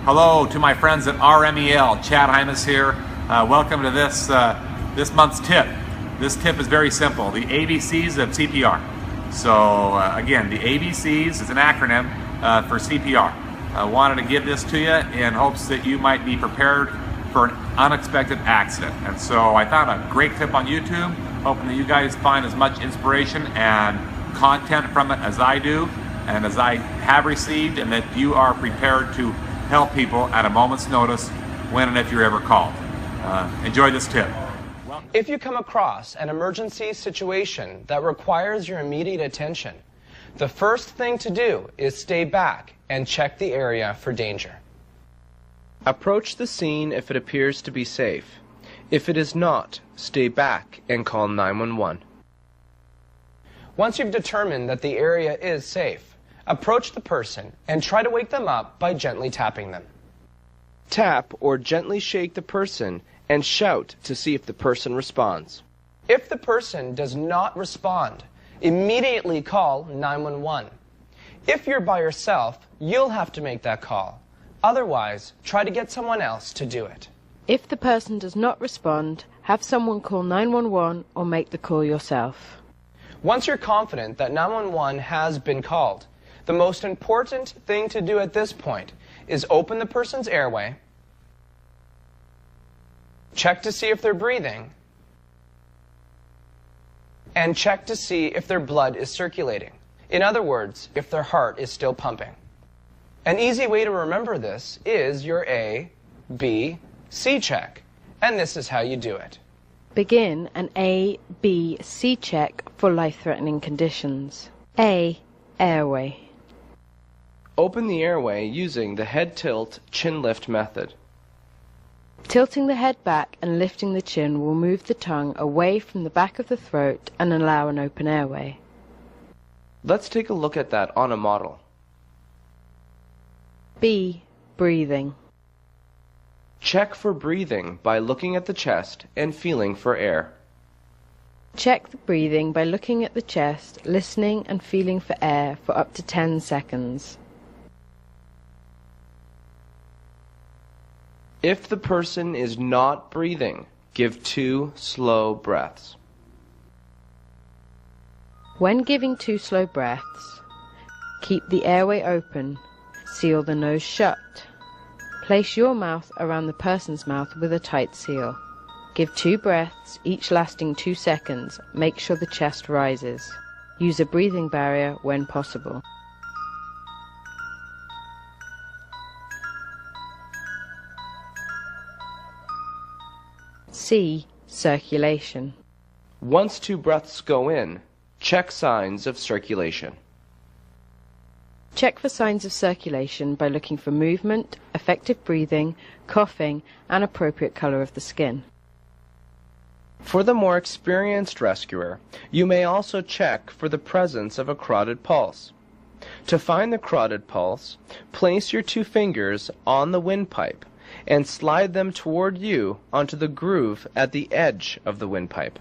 Hello to my friends at RMEL. Chad Hymas here. Welcome to this month's tip. This tip is very simple. The ABCs of CPR. So again, the ABCs is an acronym for CPR. I wanted to give this to you in hopes that you might be prepared for an unexpected accident. And so I found a great tip on YouTube, hoping that you guys find as much inspiration and content from it as I do and as I have received, and that you are prepared to help people at a moment's notice when and if you're ever called. Enjoy this tip. If you come across an emergency situation that requires your immediate attention, the first thing to do is stay back and check the area for danger. Approach the scene if it appears to be safe. If it is not, stay back and call 911. Once you've determined that the area is safe, approach the person and try to wake them up by gently tapping them. Tap or gently shake the person and shout to see if the person responds. If the person does not respond, immediately call 911. If you're by yourself, you'll have to make that call. Otherwise, try to get someone else to do it. If the person does not respond, have someone call 911 or make the call yourself. Once you're confident that 911 has been called, the most important thing to do at this point is open the person's airway, check to see if they're breathing, and check to see if their blood is circulating. In other words, if their heart is still pumping. An easy way to remember this is your A, B, C check, and this is how you do it. Begin an A, B, C check for life-threatening conditions. A. Airway. Open the airway using the head tilt, chin lift method. Tilting the head back and lifting the chin will move the tongue away from the back of the throat and allow an open airway. Let's take a look at that on a model. B. Breathing. Check for breathing by looking at the chest and feeling for air. Check the breathing by looking at the chest, listening and feeling for air for up to 10 seconds. If the person is not breathing, give 2 slow breaths. When giving 2 slow breaths, keep the airway open, seal the nose shut. Place your mouth around the person's mouth with a tight seal. Give 2 breaths, each lasting 2 seconds. Make sure the chest rises. Use a breathing barrier when possible. C. Circulation. Once 2 breaths go in, check signs of circulation. Check for signs of circulation by looking for movement, effective breathing, coughing, and appropriate color of the skin. For the more experienced rescuer, you may also check for the presence of a carotid pulse. To find the carotid pulse, place your 2 fingers on the windpipe and slide them toward you onto the groove at the edge of the windpipe.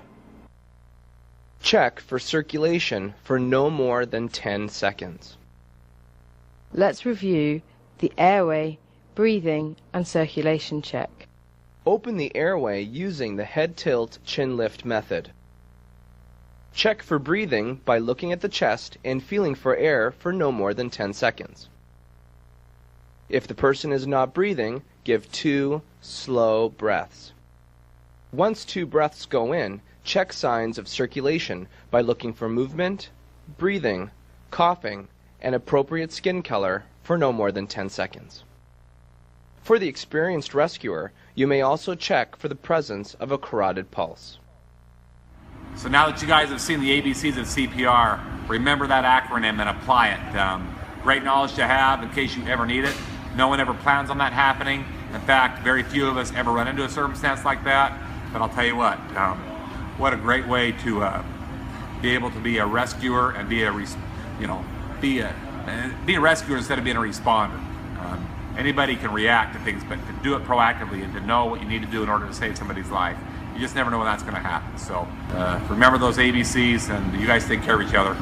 Check for circulation for no more than 10 seconds. Let's review the airway, breathing, and circulation check. Open the airway using the head tilt, chin lift method. Check for breathing by looking at the chest and feeling for air for no more than 10 seconds. If the person is not breathing, give 2 slow breaths. Once 2 breaths go in, check signs of circulation by looking for movement, breathing, coughing, and appropriate skin color for no more than 10 seconds. For the experienced rescuer, you may also check for the presence of a carotid pulse. So now that you guys have seen the ABCs of CPR, remember that acronym and apply it. Great knowledge to have in case you ever need it. No one ever plans on that happening. In fact, very few of us ever run into a circumstance like that. But I'll tell you what a great way to be able to be a rescuer and be a rescuer instead of being a responder. Anybody can react to things, but to do it proactively and to know what you need to do in order to save somebody's life, you just never know when that's going to happen. So remember those ABCs, and you guys take care of each other.